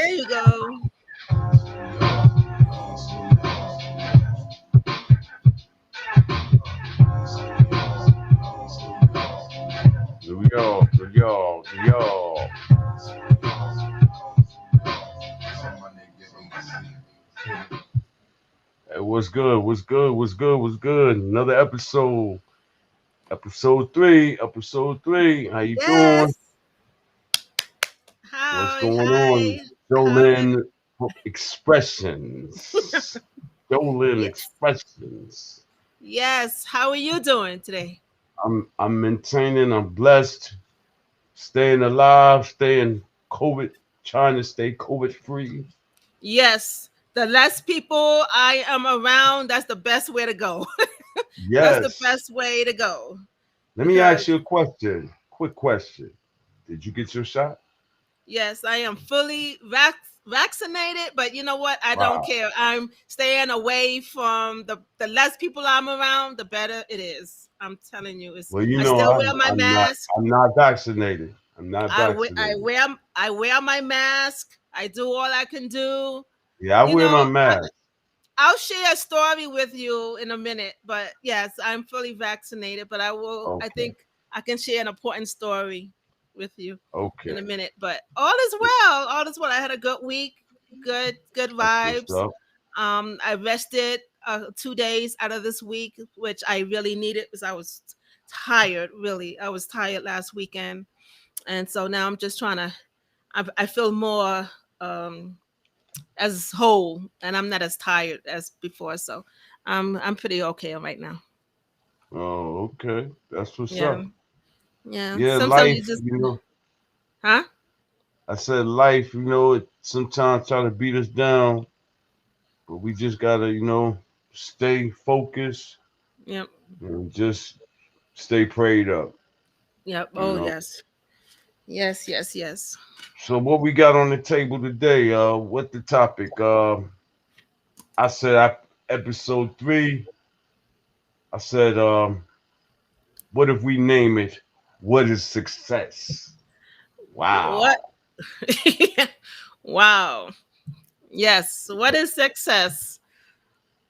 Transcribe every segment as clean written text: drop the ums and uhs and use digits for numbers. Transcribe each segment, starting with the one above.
There you go. Yo. Hey, what's good? What's good? What's good? What's good? Another episode. Episode three. Episode three. How you doing? Yes. What's Hi, going on? hi. How you? Jolin Expressions. Jolin Yes. Expressions. Yes. How are you doing today? I'm maintaining, I'm blessed, staying alive, staying COVID, trying to stay COVID free. Yes. The less people I am around, that's the best way to go. That's the Yes. best way to go. Let me Because ask you a question. Quick question. Did you get your shot? yes, I am fully vaccinated, but you know what? I don't Wow. care. I'm staying away from the less people I'm around, the better it is. I'm telling you, it's Well, you I know, still wear my I'm not mask. I'm not vaccinated. I'm not I wear I vaccinated. wear I wear my mask. I do all I can do. Yeah, I You wear know, my mask. I'll share a story with you in a minute. But yes, I'm fully vaccinated. But I will. I Okay. think I can share an important story with you in Okay. a minute. But all is well. All is well. I had a good week. Good That's what's vibes. up. I rested 2 days out of this week, which I really needed because I was tired. Really, I was tired last weekend, and so now I'm just trying to. I feel more um, as whole, and I'm not as tired as before. So I'm pretty okay right now. Oh, okay. That's what's Yeah, up. yeah. Yeah, Sometimes you life, just, huh? I said life, it sometimes try to beat us down, but we just gotta, stay focused Yep, and just stay prayed up, yep. you Oh know. yes, yes, yes, yes. So what we got on the table today, what the topic? I said episode three, I said, what if we name it What is Success? What? Wow. Wow. Yes. What is success?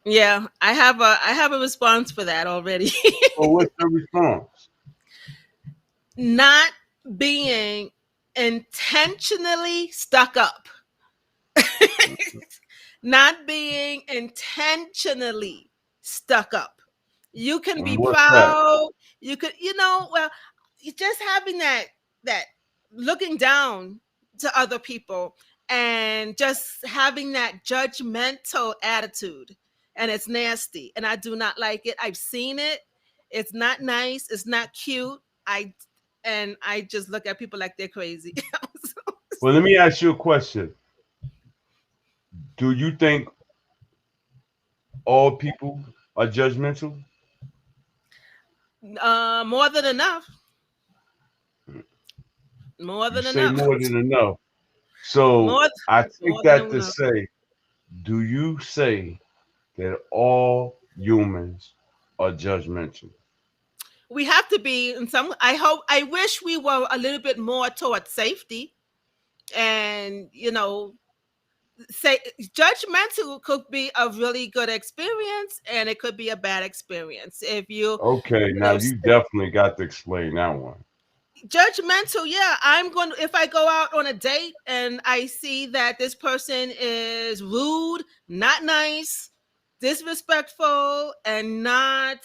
Yeah, I have a response for that already. So what's the response? Not being intentionally stuck up. Not being intentionally stuck up. You can And be what's that? proud. You could, well, just having that looking down to other people and just having that judgmental attitude. And it's nasty. And I do not like it. I've seen it. It's not nice. It's not cute. I just look at people like they're crazy. Well, let me ask you a question. Do you think all people are judgmental? More than enough. More You than say enough. more than enough. So More I take more than that to enough. say, do you say that all humans are judgmental? We have to be in some. I wish we were a little bit more towards safety, and say judgmental could be a really good experience, and it could be a bad experience if you Okay, you now know you definitely got to explain that one. judgmental. Yeah, I'm going to, if I go out on a date and I see that this person is rude, not nice, disrespectful, and not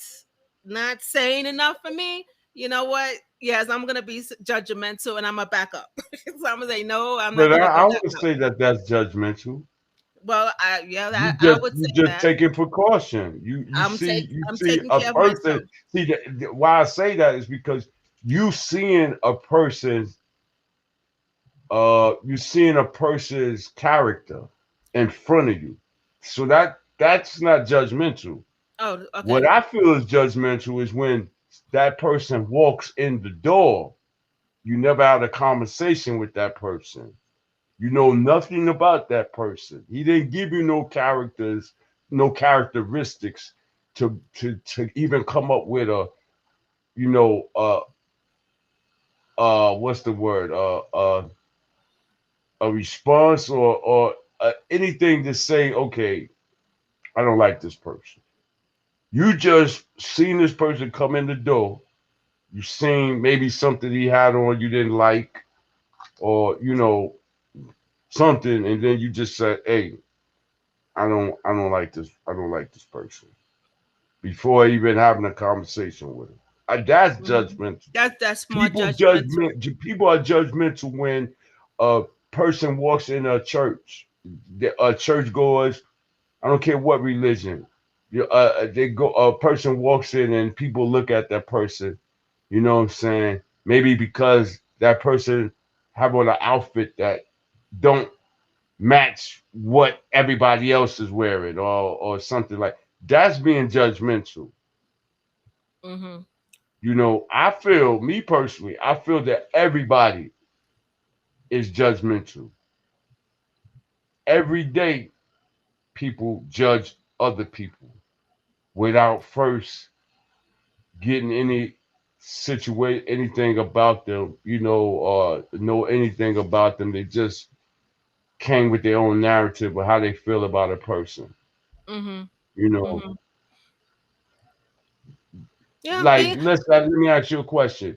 saying enough for me, you know what? Yes, I'm gonna be judgmental, and I'm gonna back up. So I'm gonna say no. I'm not But gonna go I that wouldn't route. say that that's judgmental. Well, I would You say just that taking precaution. You I'm see taking a care of person. myself. See why I say that is because you seeing a person's you seeing a person's character in front of you. So that's not judgmental. Oh, What okay. I feel is judgmental is when that person walks in the door. You never had a conversation with that person. You know nothing about that person. He didn't give you no characters, no characteristics to even come up with a, you know, what's the word? a response or anything to say, okay, I don't like this person. You just seen this person come in the door. You seen maybe something he had on you didn't like, or something, and then you just said, "Hey, I don't like this. I don't like this person." Before even having a conversation with him, that's Mhm. judgmental. That's more People judgmental. judgment. People are judgmental when a person walks in a church. Churchgoers, I don't care what religion. They go. A person walks in and people look at that person. You know what I'm saying? Maybe because that person have on an outfit that don't match what everybody else is wearing, or something like that's being judgmental. Hmm. I feel, me personally, I feel that everybody is judgmental. Every day, people judge other people without first getting any situation, anything about them, or know anything about them. They just came with their own narrative of how they feel about a person. Hmm. You know, Hmm. Yeah, like being let me ask you a question.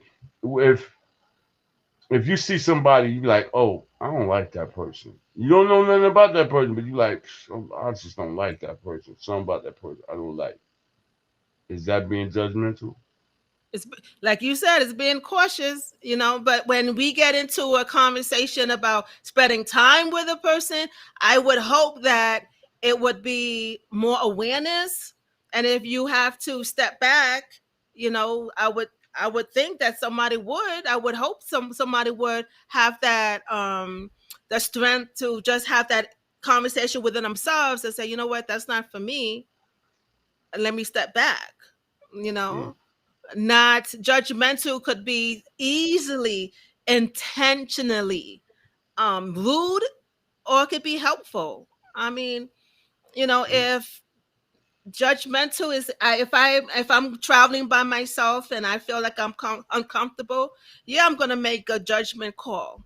If you see somebody, you be like, oh, I don't like that person. You don't know nothing about that person, but you like, I just don't like that person. Something about that person I don't like. Is that being judgmental? it's like you said, it's being cautious, but when we get into a conversation about spending time with a person, I would hope that it would be more awareness. And if you have to step back, I would think that I would hope somebody would have that the strength to just have that conversation within themselves and say, you know what, that's not for me. Let me step back, you Mm, know not judgmental could be easily intentionally rude, or it could be helpful. I mean, mm, if judgmental is if I'm traveling by myself and I feel like I'm uncomfortable, yeah, I'm gonna make a judgment call.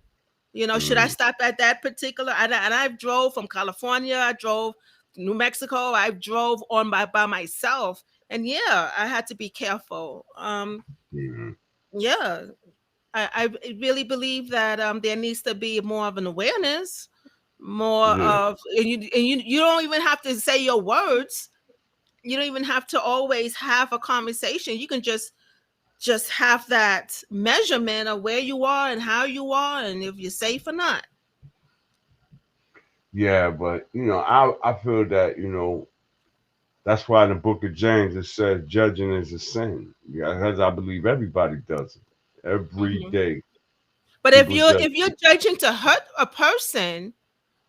Should I mm. stop at that particular? And I've drove from California, I drove to New Mexico, I drove on by myself, and yeah, I had to be careful. Mhm. Yeah, I really believe that there needs to be more of an awareness, more Yeah, of, and you don't even have to say your words. You don't even have to always have a conversation. You can just have that measurement of where you are and how you are and if you're safe or not. yeah, but I feel that that's why in the Book of James it says judging is a sin. Yeah, because I believe everybody does it every Hmm. day. But if People you're judge if you're people. judging to hurt a person,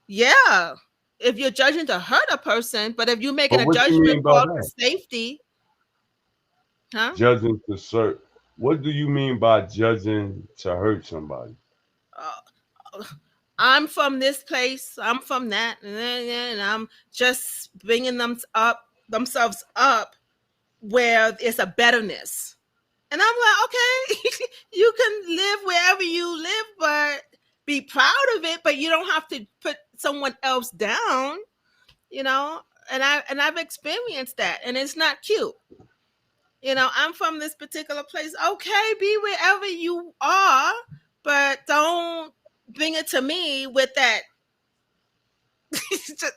yeah. If you're judging to hurt a person, but if you're making But a what you judgment mean by call for that? safety, huh? Judging to serve. What do you mean by judging to hurt somebody? Uh, I'm from this place, I'm from that, and I'm just bringing themselves up where it's a betterness. And I'm like, okay, you can live wherever you live, but be proud of it, but you don't have to put someone else down, you know? And I've experienced that, and it's not cute. I'm from this particular place. Okay, be wherever you are, but don't bring it to me with that. it's just,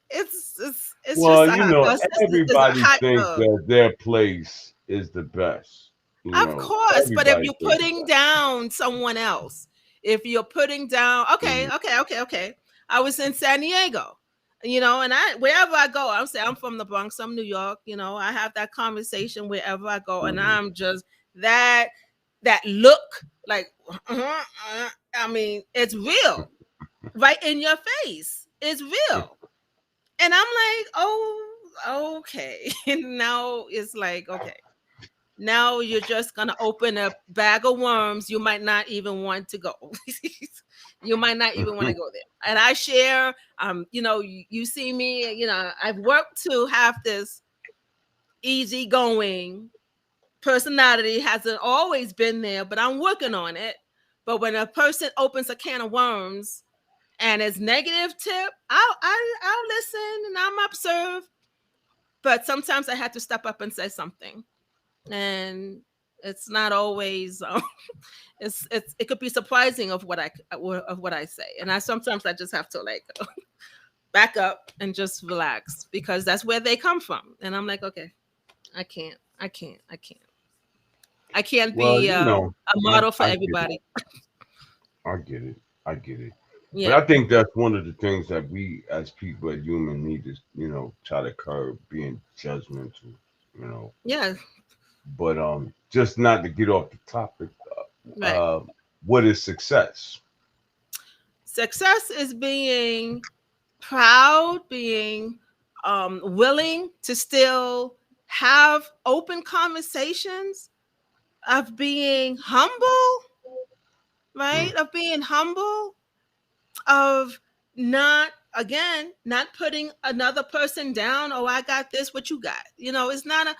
it's just Well, it's a everybody hot thinks dog. that their place is the best. Of course, but if Everybody you're thinks putting that. down someone else, if you're putting down, okay, Mhm, okay, okay, okay. I was in San Diego, and I wherever I go, I'm saying I'm from the Bronx, I'm New York. I have that conversation wherever I go, and mhm. I'm just that look like, I mean, it's real, right in your face. It's real, and I'm like, oh, okay. And now it's like, okay, now you're just gonna open a bag of worms. You might not even want to go. You might not even want to go there. And I share, you see me, I've worked to have this easygoing personality. Hasn't always been there, but I'm working on it. But when a person opens a can of worms and it's negative tip, I'll listen and I'm observe. But sometimes I had to step up and say something, and it's not always. It could be surprising of what I say, and I sometimes I just have to like back up and just relax because that's where they come from, and I'm like, okay, I can't Well, be a model for I get it. everybody. I get it. I get it. But Yeah, I think that's one of the things that we as people as human need to, try to curb being judgmental, you know. yeah, But just not to get off the topic, right. uh what is success? Success is being proud, being willing to still have open conversations, of being humble, right? Mm, Of being humble, of not, again, not putting another person down. Oh, I got this, what you got? It's not a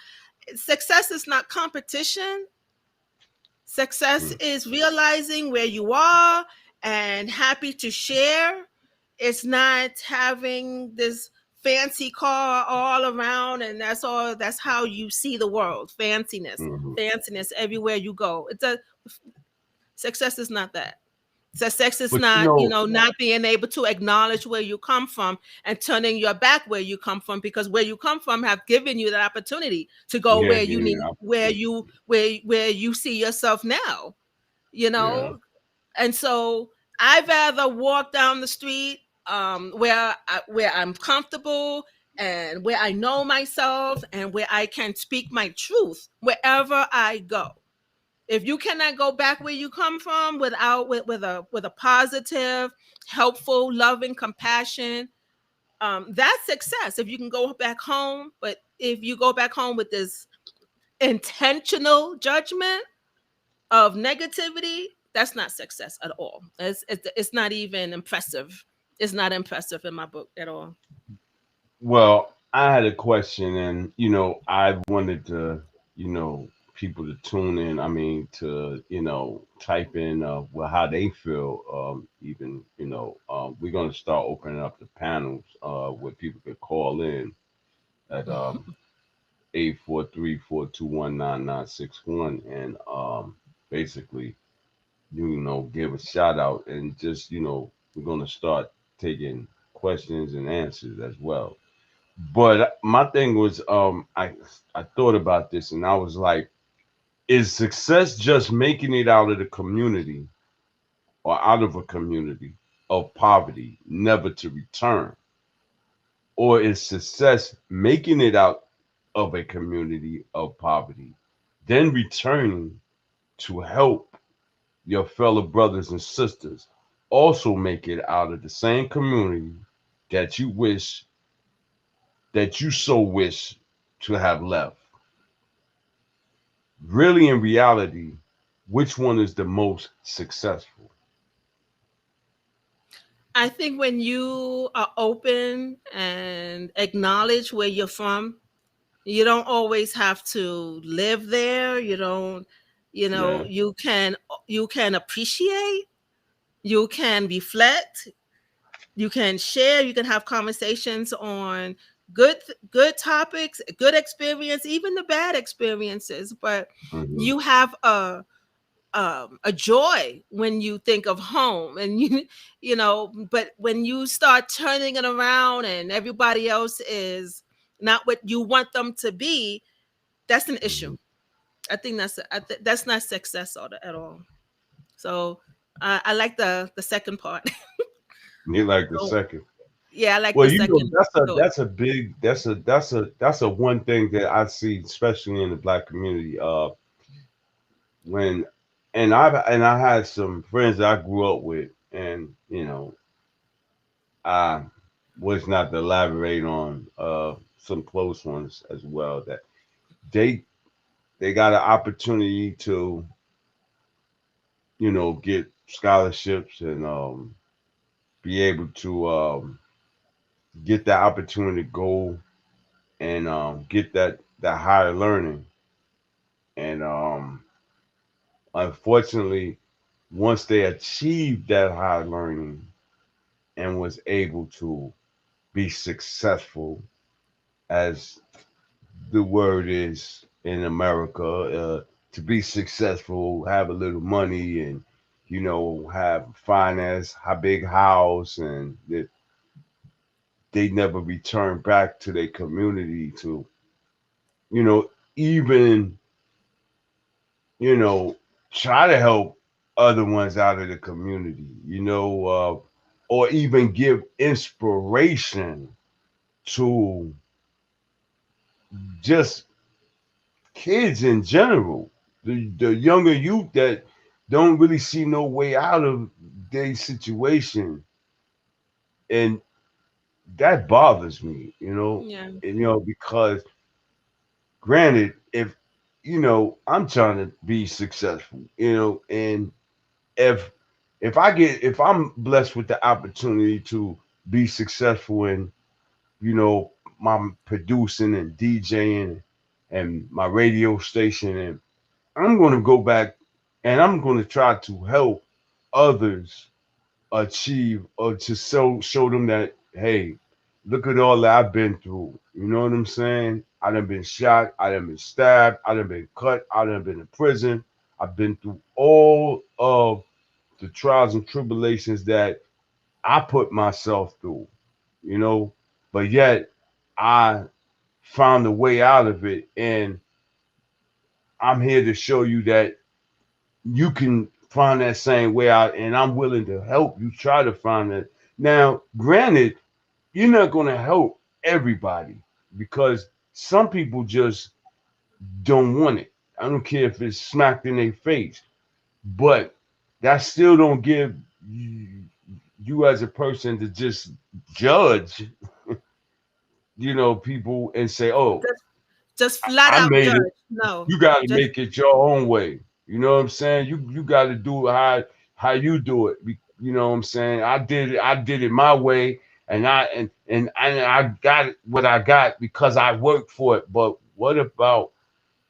success is not competition. Success mm, is realizing where you are and happy to share. It's not having this fancy car all around and that's how you see the world. Fanciness. mhm. Fanciness everywhere you go. It's a Success is not that. Success is But not, not being able to acknowledge where you come from and turning your back where you come from, because where you come from have given you that opportunity to go yeah, where you getting need, an where opportunity. you see yourself now, you Yeah. know. And so I'd rather walk down the street where I'm comfortable and where I know myself and where I can speak my truth wherever I go. If you cannot go back where you come from without with a positive, helpful, loving, compassion, that's success. If you can go back home, but if you go back home with this intentional judgment of negativity, that's not success at all. It's not even impressive. It's not impressive in my book at all. Well, I had a question, and I wanted to, people to tune in. I mean, to type in well how they feel. Even we're gonna start opening up the panels where people could call in at 843-421-9961, and basically give a shout out, and just we're gonna start taking questions and answers as well. But my thing was, I thought about this, and I was like, is success just making it out of the community or out of a community of poverty, never to return? Or is success making it out of a community of poverty, then returning to help your fellow brothers and sisters also make it out of the same community that you so wish to have left? Really, in reality, which one is the most successful? I think when you are open and acknowledge where you're from, you don't always have to live there. You don't, Yeah. you can appreciate, you can reflect, you can share, you can have conversations on good topics, good experience, even the bad experiences. But Hmm. you have a joy when you think of home, and but when you start turning it around and everybody else is not what you want them to be, that's an issue. Hmm. I think that's not success at all. So I like the second part. You like the So, second? yeah, I like Well, the second thought. that's a big that's a one thing that I see, especially in the black community. When I had some friends that I grew up with, and I was not to elaborate on some close ones as well, that they they got an opportunity to get scholarships, and be able to get that opportunity to go and get that higher learning. And unfortunately, once they achieved that high learning and was able to be successful, as the word is in America, to be successful, have a little money, and have finance, a big house, and that they never return back to their community to, you know, even, you know, try to help other ones out of the community, or even give inspiration to just kids in general, the younger youth that don't really see no way out of their situation, and that bothers me, Yeah. because granted, if I'm trying to be successful, and if if I'm blessed with the opportunity to be successful in, my producing and DJing and my radio station, and I'm going to go back and I'm going to try to help others achieve, or to show them that, hey, look at all that I've been through. You know what I'm saying? I done been shot, I done been stabbed, I done been cut, I done been in prison. I've been through all of the trials and tribulations that I put myself through, you know, but yet I found a way out of it. And I'm here to show you that you can find that same way out, and I'm willing to help you try to find it. Now, granted, you're not going to help everybody, because some people just don't want it. I don't care if it's smacked in their face, but that still don't give you as a person to just judge, people and say, "Oh, Just just flat I out made it." judge. No. You got to Just make it your own way. You know what I'm saying? You got to do it how you do it. You know what I'm saying? I did it my way, and I got what I got because I worked for it. But what about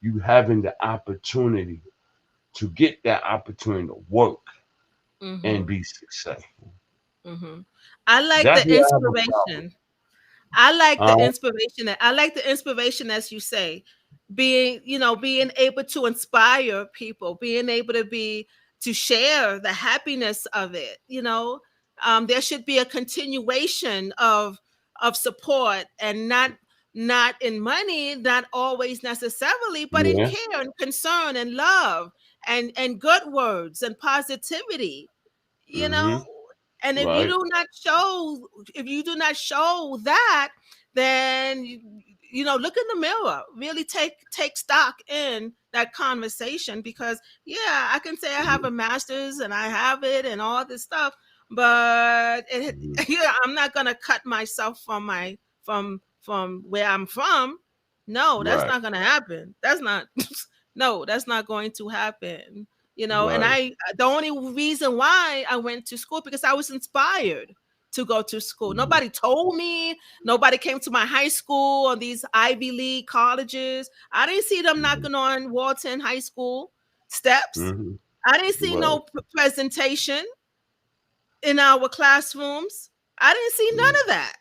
you having the opportunity to get that opportunity to work and mhm. be successful? Mhm. I like That's the what I have a problem. inspiration. I like the Uh, inspiration that I like the inspiration, as you say, being able to inspire people, being able to share the happiness of it. There should be a continuation of support, and not in money, not always necessarily, but in yeah. care and concern and love and good words and positivity, you know Mm-hmm. and Right. if you do not show that, then look in the mirror, really take stock in that conversation, because yeah, I can say I have Mm-hmm. a master's and I have it and all this stuff, but Mm-hmm. yeah, I'm not going to cut myself from where I'm from. No, that's Right. not going to happen. That's not no, that's not going to happen. And Right. the only reason why I went to school, because I was inspired to go to school. Mm-hmm. Nobody told me. Nobody came to my high school or these Ivy League colleges. I didn't see them Mm-hmm. knocking on Walton High School steps. Mm-hmm. I didn't see Right. no presentation in our classrooms. I didn't see none of that.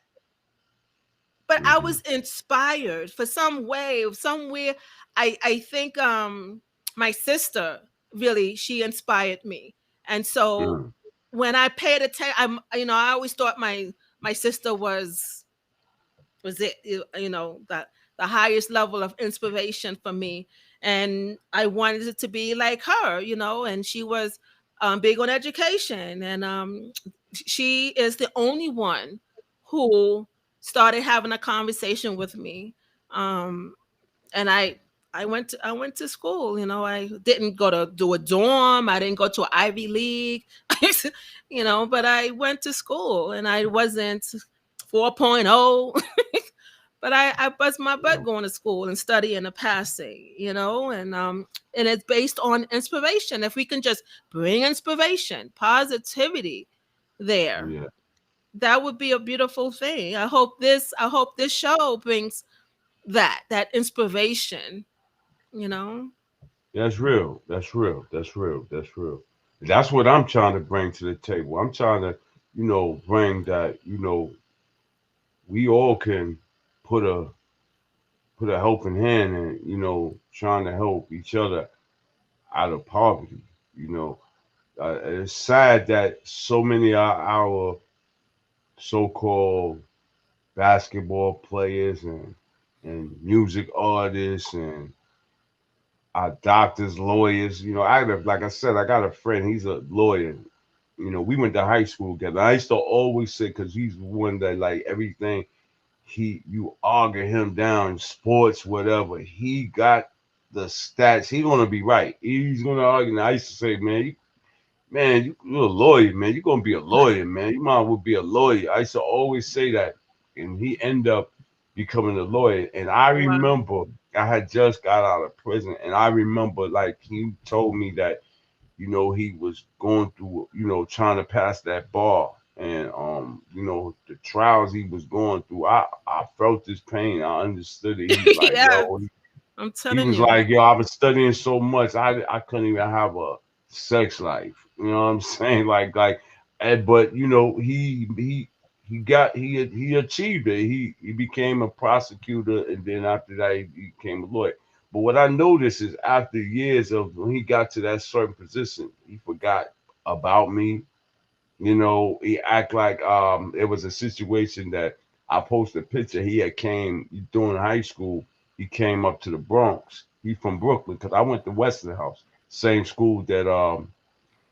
But I Mm-hmm. was inspired for some way, somewhere. I think my sister, really, she inspired me. And so Mm-hmm. when I paid attention, I always thought my sister was it, the highest level of inspiration for me, and I wanted it to be like her. And she was big on education, and she is the only one who started having a conversation with me. And I went to school. I didn't go to do a dorm. I didn't go to an Ivy League. But I went to school, and I wasn't 4.0. But I bust my butt going to school and studying and passing. And it's based on inspiration. If we can just bring inspiration, positivity there, Yeah. that would be a beautiful thing. I hope this show brings that inspiration, you know. That's real. That's real. That's real. That's real. That's what I'm trying to bring to the table. I'm trying to, bring that, we all can put a helping hand and, trying to help each other out of poverty. You know, it's sad that so many of our so-called basketball players and music artists and our doctors, lawyers. Like I said, I got a friend. He's a lawyer. We went to high school together. I used to always say, because he's one that like everything you argue him down, sports, whatever. He got the stats. He's gonna be right. He's gonna argue. And I used to say, man, you're a lawyer, man. You're gonna be a lawyer, man. You might as well be a lawyer. I used to always say that, and he ended up becoming a lawyer. And I Wow. remember I had just got out of prison, and I remember like he told me that he was going through, trying to pass that bar. And the trials he was going through, I felt his pain. I understood it. He was like, Yeah, yo, I'm he telling was you. like, yo, I was studying so much, I couldn't even have a sex life. You know what I'm saying? But he achieved it. He became a prosecutor, and then after that, he became a lawyer. But what I noticed is after years of when he got to that certain position, he forgot about me. He act like it was a situation that I posted a picture. He had came during high school. He came up to the Bronx. He from Brooklyn because I went to Westinghouse, same school that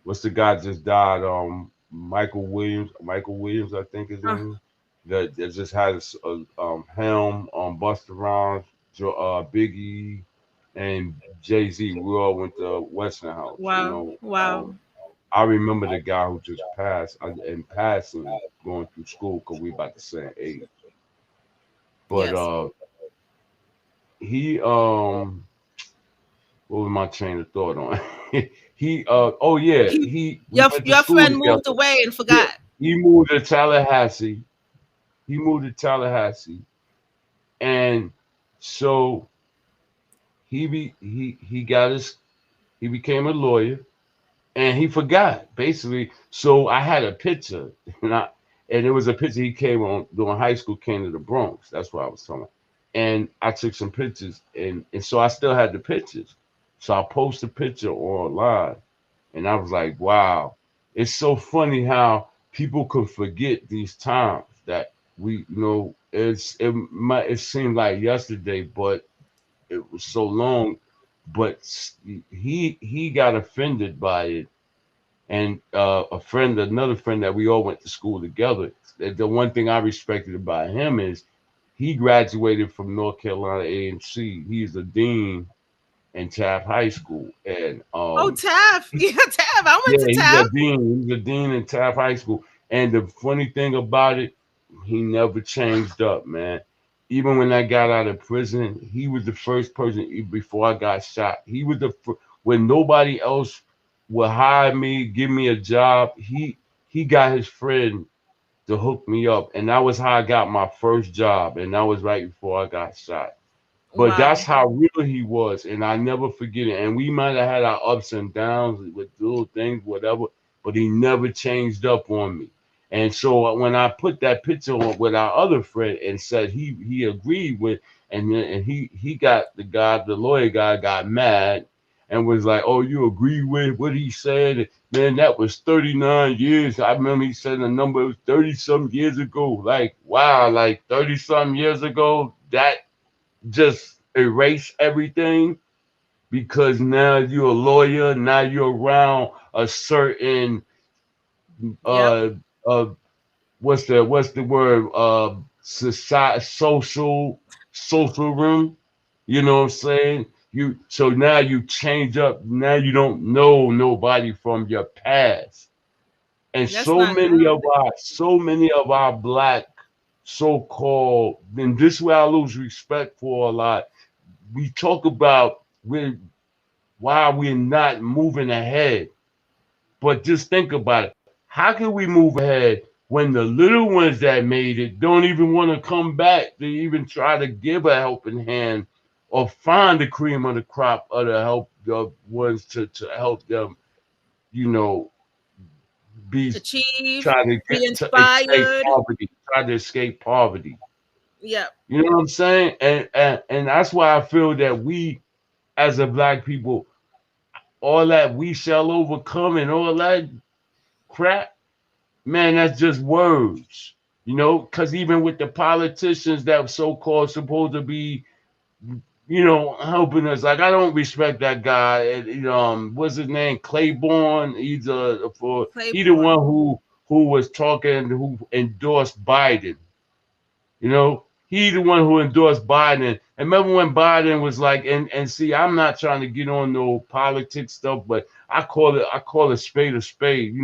what's the guy just died? Michael Williams. Michael Williams, I think his Uh, name. That just had Helm, Busta Rhymes, Biggie, and Jay Z. We all went to Westinghouse. wow. Wow. I remember the guy who just passed in passing going through school because we about the same age. But Yes. he what was my chain of thought on? he oh yeah, He, we went to your school friend together. moved away and Yeah, forgot. he moved to Tallahassee. He moved to Tallahassee, and so he got his he became a lawyer, and he forgot basically. So I had a picture, and it was a picture he came on during high school. Came to the Bronx. That's what I was talking about. And I took some pictures, and so I still had the pictures. So I posted a picture online, and I was like, wow, it's so funny how people can forget these times that it seemed like yesterday, but it was so long. But he got offended by it, and another friend that we all went to school together. The one thing I respected about him is he graduated from North Carolina A&C. He's a dean in Taft High School, and Oh, Tav. Yeah, Tav. I went yeah, to he's Tav. a dean. He's a dean in Taft High School. And the funny thing about it, he never changed up, man. Even when I got out of prison, he was the first person before I got shot. He was when nobody else would hire me, give me a job. He got his friend to hook me up, and that was how I got my first job, and that was right before I got shot. But Wow. that's how real he was, and I never forget it. And we might have had our ups and downs with little things, whatever, but he never changed up on me. And so when I put that picture on with our other friend and said he agreed with, and he got the lawyer guy got mad and was like, "Oh, you agree with what he said?" Man, that was 39 years. I remember he said the number was 30 some years ago. Like, wow, like 30 some years ago, that just erase everything because now you're a lawyer, now you're around a certain Yep. uh uh what's the word society social room, you know what I'm saying? You so now you change up, now you don't know nobody from your past. And That's not good. so many of our black so-called, and this is where I lose respect for a lot. We talk about why we're not moving ahead. But just think about it. How can we move ahead when the little ones that made it don't even want to come back to even try to give a helping hand or find the cream of the crop of the help the ones to help them? you know, be Achieve, trying to be get to escape inspired. poverty, try to escape poverty. Yep. You know what I'm saying? And that's why I feel that we as a black people, all that we shall overcome and all that crap, man, that's just words. You know, because even with the politicians that so called supposed to be, helping us, like I don't respect that guy. What's his name? Claiborne. He the Claiborne. one who was talking, who endorsed Biden. He the one who endorsed Biden. And remember when Biden was like, and see, I'm not trying to get on no politics stuff, but I call it spade a spade.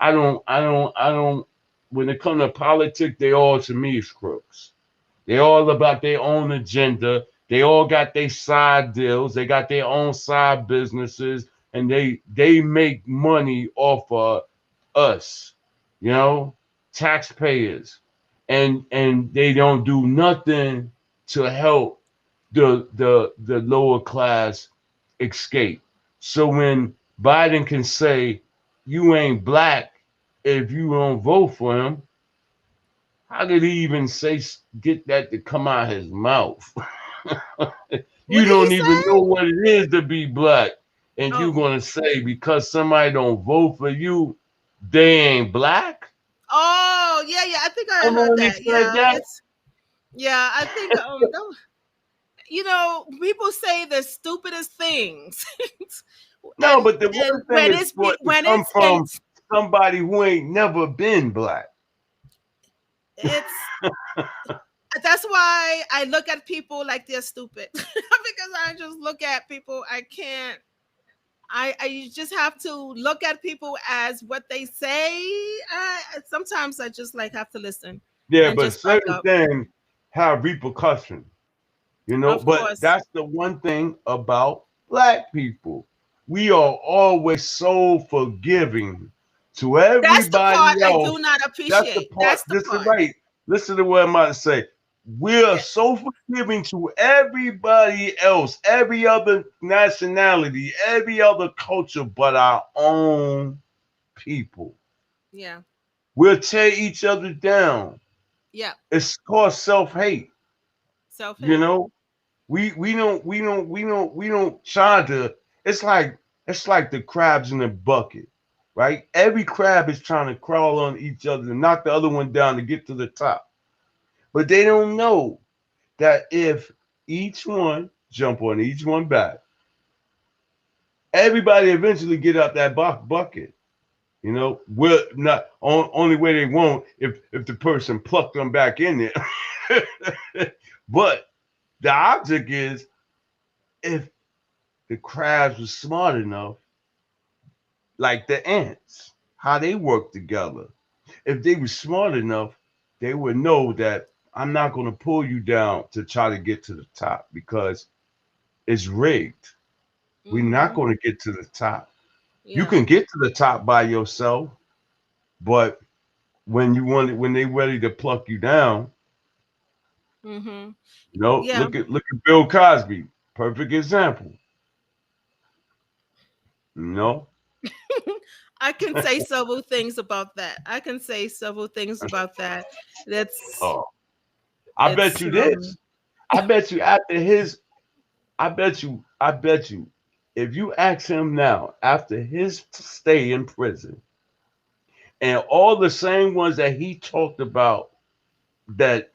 I don't. When it comes to politics, they all to me is crooks. They all about their own agenda. They all got their side deals. They got their own side businesses, and they make money off of us, you know, taxpayers, and they don't do nothing to help the lower class escape. So when Biden can say you ain't black if you don't vote for him, how did he even get that to come out his mouth? What You did he don't even know say? what it is to be black, and you're Oh. gonna say because somebody don't vote for you, they ain't black. Oh, yeah, yeah. I think I Remember heard when he that. said Yeah, that? it's yeah. I think people say the stupidest things, No, and but the and one thing is for it to when come from somebody who ain't never been black. it's that's why I look at people like they're stupid because I just look at people. I can't. I just have to look at people as what they say. Sometimes I just like have to listen Yeah, and but just back certain up. things have repercussions. Of But course, that's the one thing about black people. We are always so forgiving to that's the everybody part I else. do not That's the appreciate. part. That's the Listen, part. right. Listen to what I'm about to say. We are Yes. so forgiving to everybody else, every other nationality, every other culture, but our own people. Yeah. We'll tear each other down. Yeah. It's called self hate. Self You hate. know, we don't try to. It's like the crabs in the bucket, right? Every crab is trying to crawl on each other and knock the other one down to get to the top, but they don't know that if each one jump on each one back, everybody eventually get out that bucket. Will not only way they won't if the person plucked them back in there, but the object is if the crabs were smart enough, like the ants, how they work together. If they were smart enough, they would know that I'm not going to pull you down to try to get to the top because it's rigged. We're not Mm-hmm. going to get to the top. You Yeah. can get to the top by yourself, but when they ready to pluck you down, Mm-hmm. Yeah. look at Bill Cosby, perfect example. You know, I can say several things about that. I can say several things about that. That's oh, I bet it's you this. I bet you after his I bet you, if you ask him now, after his stay in prison, and all the same ones that he talked about that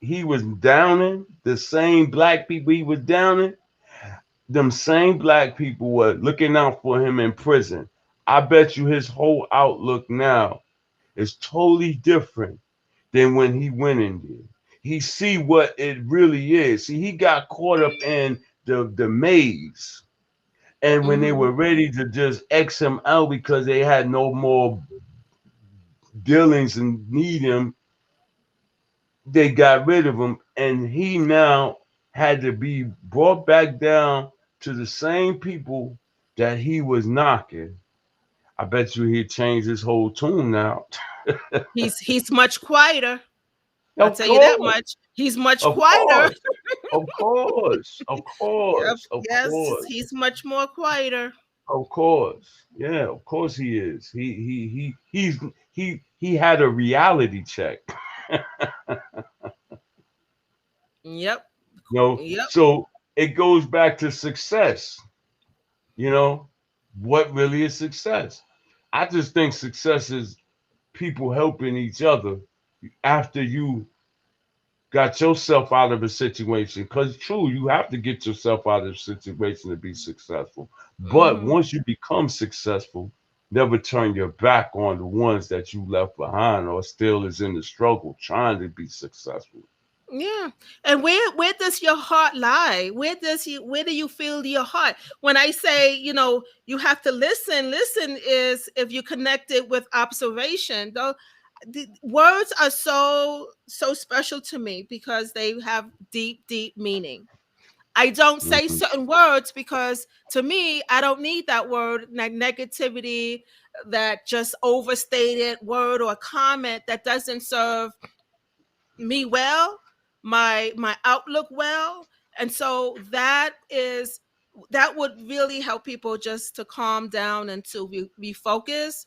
he was downing, the same black people he was downing, them same black people were looking out for him in prison. I bet you his whole outlook now is totally different than when he went in there. He see what it really is. See, he got caught up in the maze. And when they mm-hmm. were ready to just X him out because they had no more dealings and need him, they got rid of him. And he now had to be brought back down to the same people that he was knocking. I bet you he changed his whole tune now. He's much quieter. I'll Of tell you that course, much. He's much of quieter. course, of course, of Yep. course, of Yes, course. he's much more quieter. Of course. Yeah, of course he is. He had a reality check. Yep. You know, Yep. so it goes back to success. You know, what really is success? I just think success is people helping each other after you got yourself out of a situation. Because true, you have to get yourself out of a situation to be successful. But Hmm. once you become successful, never turn your back on the ones that you left behind or still is in the struggle trying to be successful. Yeah. And where does your heart lie? Where do you feel your heart? When I say, you have to listen, listen is if you connect it with observation. Though the words are so special to me because they have deep meaning. I don't say Mhm. certain words because to me, I don't need that word, like negativity, that just overstated word or comment that doesn't serve me well, my outlook well. And so that would really help people just to calm down and to refocus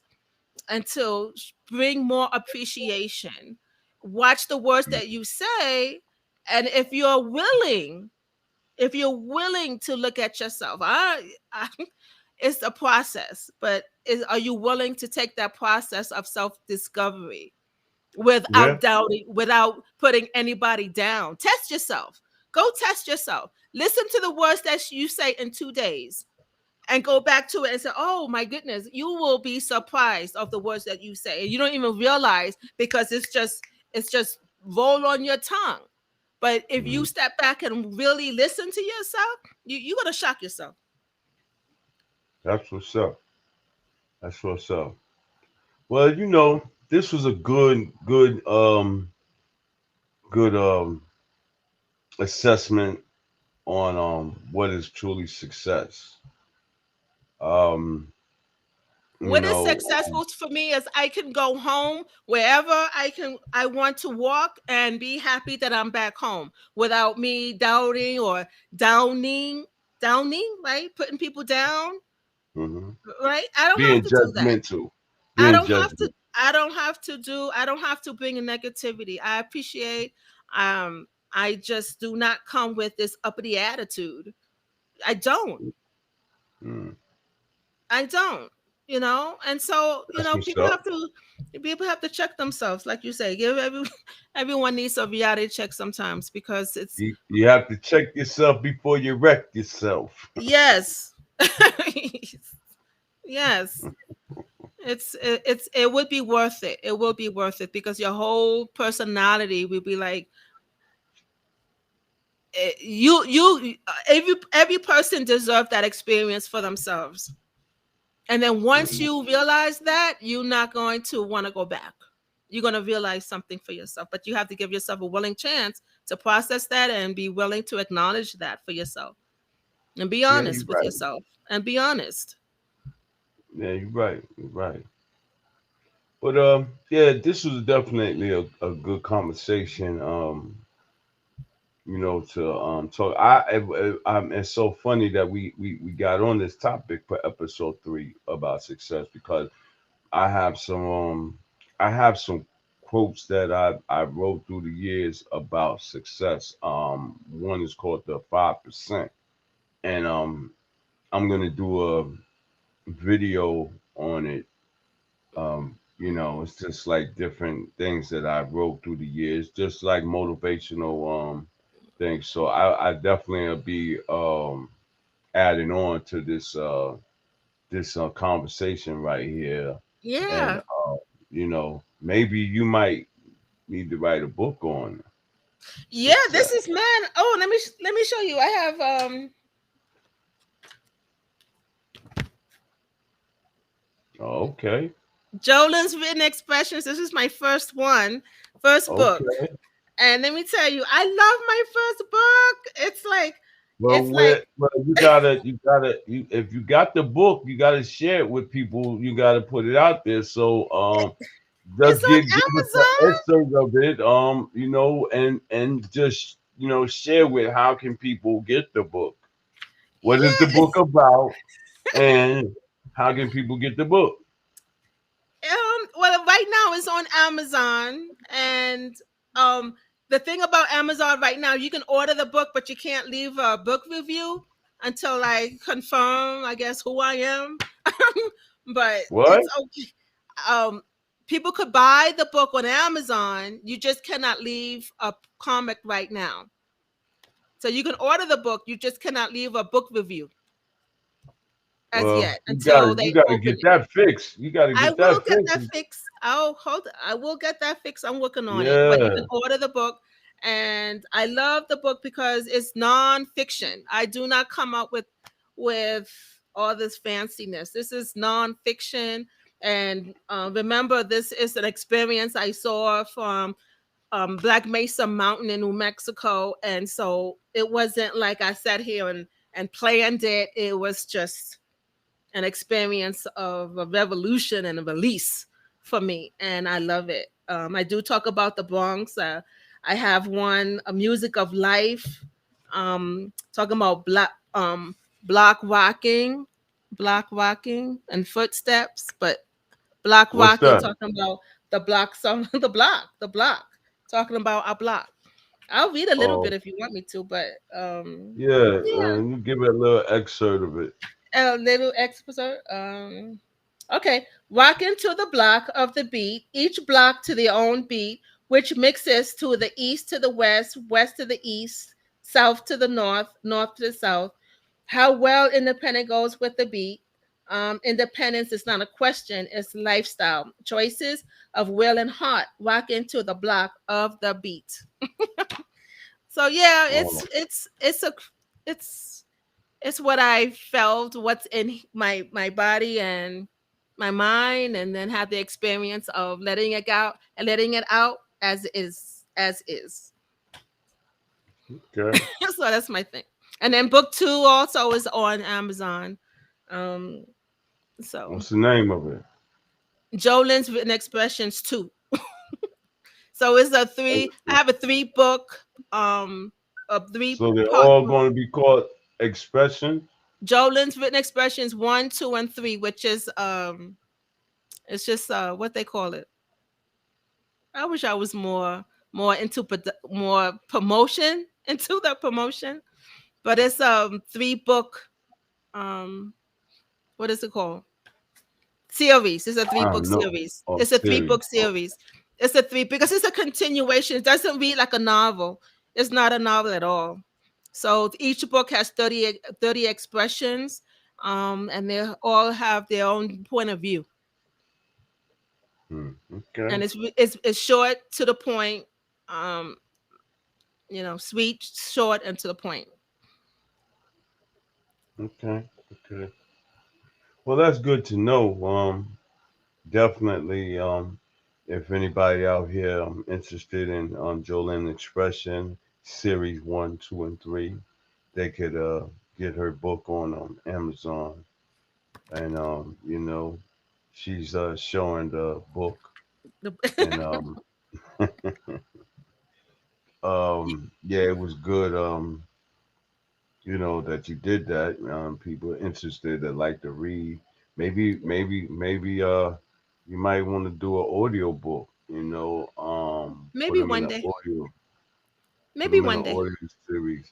and to bring more appreciation. Watch the words that you say, and if you're willing to look at yourself, it's a process, but are you willing to take that process of self discovery Yeah, without doubting, without putting anybody down? Test yourself. Go test yourself. Listen to the words that you say in 2 days and go back to it and say, oh my goodness, you will be surprised of the words that you say. And you don't even realize because it's just roll on your tongue. But if you mhm. step back and really listen to yourself, you're gonna shock yourself. That's what's up. That's what's up. Well, this was a good assessment on what is truly success. Um, you What is know, successful for me is I can go home wherever I want to walk and be happy that I'm back home without me doubting or downing downing, right? Putting people down, mhm. right? I don't have Being to do that. judgmental, I being don't have to judgmental. I don't have to bring a negativity. I appreciate I just do not come with this uppity attitude. I don't. Mm, I don't, and so that's what's people up. have to check themselves, like you say. Give everyone needs a reality check sometimes because it's You have to check yourself before you wreck yourself. yes, yes. It would be worth it. It will be worth it because your whole personality will be like every person deserves that experience for themselves. And then once Mhm. you realize that, you're not going to want to go back. You're going to realize something for yourself, but you have to give yourself a willing chance to process that and be willing to acknowledge that for yourself and be Yeah, you're honest with right. yourself and be honest. Yeah, you're right. You're right. But yeah, this was definitely a good conversation. To talk. It's so funny that we got on this topic for episode 3 about success because I have some um I have some quotes that I wrote through the years about success. One is called the 5%, and I'm gonna do a video on it. It's just like different things that I wrote through the years, just like motivational things. So I definitely will be adding on to this conversation right here, and Yeah. maybe you might need to write a book on Yeah, success. this is man. Oh, let me show you. I have Okay, Jolin's Written Expressions. This is my first book. okay. And let me tell you, I love my first book. Well, It's like if you got the book, you gotta share it with people. You gotta put it out there. So it's just on give us an Amazon. excerpt of it, and just share with how can people get the book. What is the Yeah, book about? And how can people get the book? Well, right now it's on Amazon, and um, the thing about Amazon right now, you can order the book, but you can't leave a book review until I confirm, I guess, who I am. But What? it's okay. Um, People could buy the book on Amazon. You just cannot leave a comic right now. So you can order the book, you just cannot leave a book review as Well, yet until you they gotta open get it. that fixed. You gotta I get will that get fixed. that fixed. I'll hold. I will get that fixed. I'm working on it. But you can Yeah. order the book, and I love the book because it's nonfiction. I do not come up with all this fanciness. This is nonfiction, and remember, this is an experience I saw from Black Mesa Mountain in New Mexico, and so it wasn't like I sat here and planned it. It was just an experience of a revolution and a release for me, and I love it. I do talk about the Bronx. I have one, a music of life, talking about block rocking, block rocking, and footsteps, but block What's rocking, that? talking about the block song, the block, talking about our block. I'll read a little Oh, bit if you want me to, but yeah. yeah, You give it a little excerpt of it. a little exposure. Okay, walk into the block of the beat, each block to their own beat, which mixes to the east to the west, west to the east, south to the north, north to the south. How well independent goes with the beat. Independence is not a question, it's lifestyle. Choices of will and heart walk into the block of the beat. So yeah, Oh, it's it's what I felt, what's in my body and my mind, and then have the experience of letting it out and letting it out as is, as is. okay. So that's my thing. And then book two also is on Amazon. Um, so What's the name of it? Jolene's written expressions too. So it's a three. I have a three book, a three So they're part all book. going to be called expression. Jolene's written expressions one, two, and three, which is it's just what they call it. I wish I was more into more promotion into the promotion, but it's three book um what is it called, series. It's a three I book don't know. series. Oh, It's a three series. book Oh, series. It's a three because it's a continuation. It doesn't read like a novel. It's not a novel at all. So each book has 30 expressions, and they all have their own point of view. okay. And it's short to the point, um, sweet, short, and to the point. Okay. Okay. Well, that's good to know. Definitely. If anybody out here interested in Jolene Expression Series 1, 2, and 3, they could get her book on Amazon, and she's showing the book, The- and yeah, it was good. That you did that. People interested that like to read. Maybe you might want to do an audio book. Put Maybe them in one an day. audio, put Maybe them in an one day. audio series.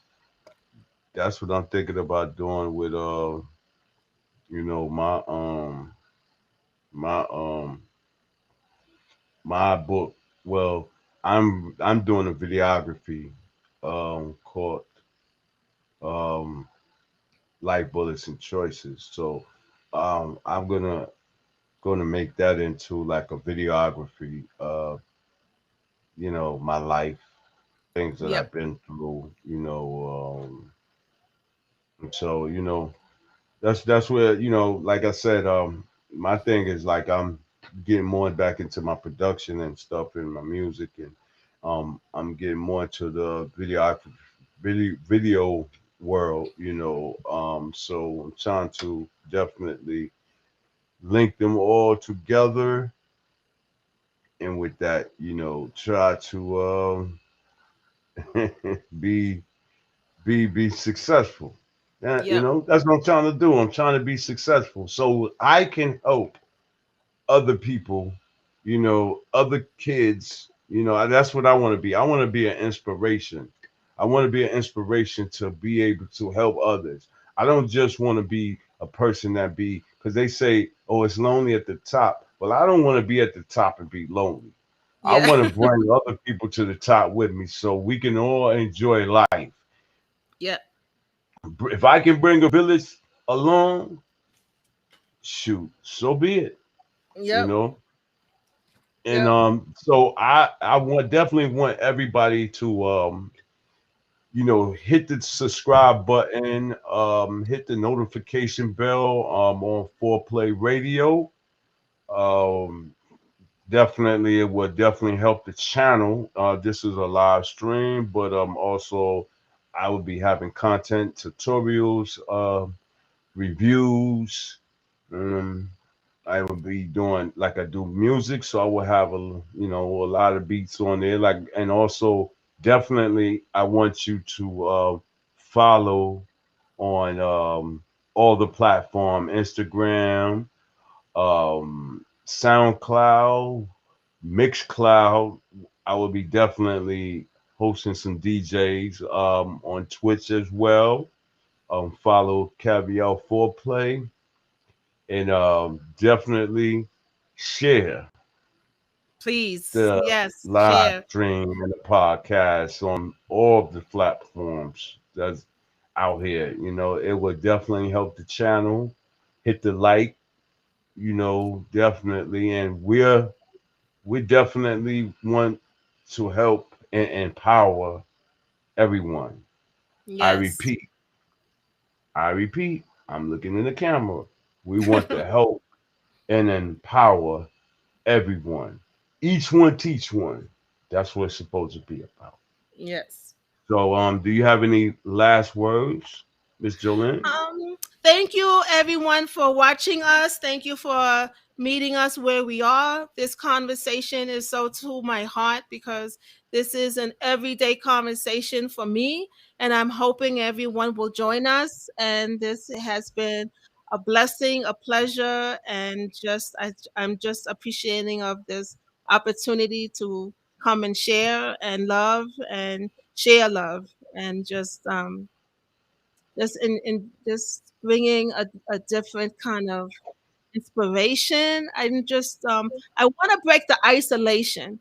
That's what I'm thinking about doing with my my my book. Well, I'm doing a videography called um Life Bullets and Choices. So I'm gonna make that into like a videography of my life, things that Yep. I've been through, and so that's where like I said, my thing is like I'm getting more back into my production and stuff and my music, and I'm getting more into the video world, so I'm trying to definitely link them all together, and with that, try to be be successful. You Yep. know, that's what I'm trying to do. I'm trying to be successful so I can help other people, you know, other kids. You know, that's what I want to be. I want to be an inspiration. I want to be an inspiration to be able to help others. I don't just want to be a person that be, because they say, oh, it's lonely at the top. Well, I don't want to be at the top and be lonely. I Yeah. want to bring other people to the top with me so we can all enjoy life. Yep. If I can bring a village along, shoot, so be it. You Yep. know, and Yep. so I want definitely want everybody to you know, hit the subscribe button, hit the notification bell on Foreplay Radio. Um, definitely it would definitely help the channel. This is a live stream, but also I will be having content tutorials, reviews. Um, I will be doing like I do music, so I will have you know, a lot of beats on there. Like, and also definitely I want you to follow on all the platform, Instagram, SoundCloud, Mixcloud. I will be definitely hosting some DJs on Twitch as well. Follow Caviar Foreplay and definitely share Please. the Yes. live Share. stream and the podcast on all of the platforms that's out here. You know, it would definitely help the channel. Hit the like, you know, definitely, and we definitely want to help and empower everyone. I Yes. repeat, I repeat. I'm looking in the camera. We want to help and empower everyone. Each one teach one. That's what it's supposed to be about. Yes. So, do you have any last words, Miss Jolene? Thank you everyone for watching us. Thank you for meeting us where we are. This conversation is so to my heart because this is an everyday conversation for me, and I'm hoping everyone will join us. And this has been a blessing, a pleasure, and I'm just appreciating of this opportunity to come and share and love and share love and just in just bringing a different kind of inspiration. I want to break the isolation.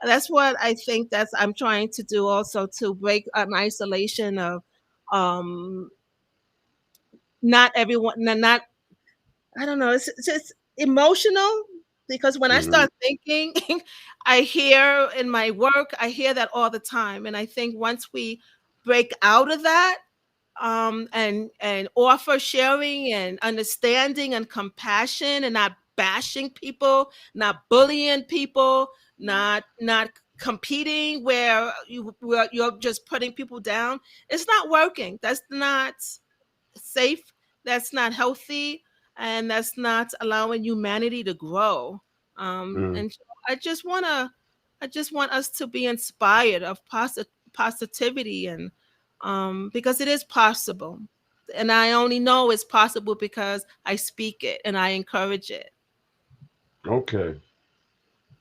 That's what I think that's I'm trying to do also, to break an isolation of um not everyone not I don't know, it's just emotional, because when I Hmm. start thinking I hear in my work, I hear that all the time, and I think once we break out of that, and offer sharing and understanding and compassion, and not bashing people, not bullying people, not competing where where you're just putting people down. It's not working. That's not safe. That's not healthy, and that's not allowing humanity to grow. Hmm. And so I just want us to be inspired of positivity, and because it is possible, and I only know it's possible because I speak it and I encourage it. Okay.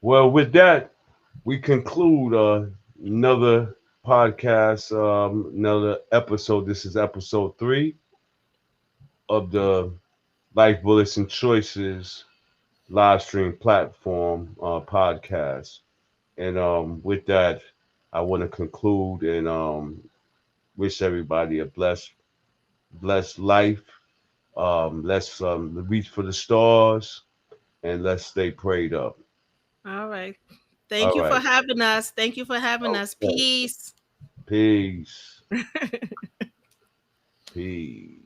Well, with that, we conclude another podcast, another episode. This is episode 3 of the Life Bullets and Choices live stream platform podcast. And with that, I want to conclude and wish everybody a blessed life. Let's reach for the stars and let's stay prayed up. All right. Thank All you for right. having us. Thank you for having us. Okay. Peace. Peace. Peace.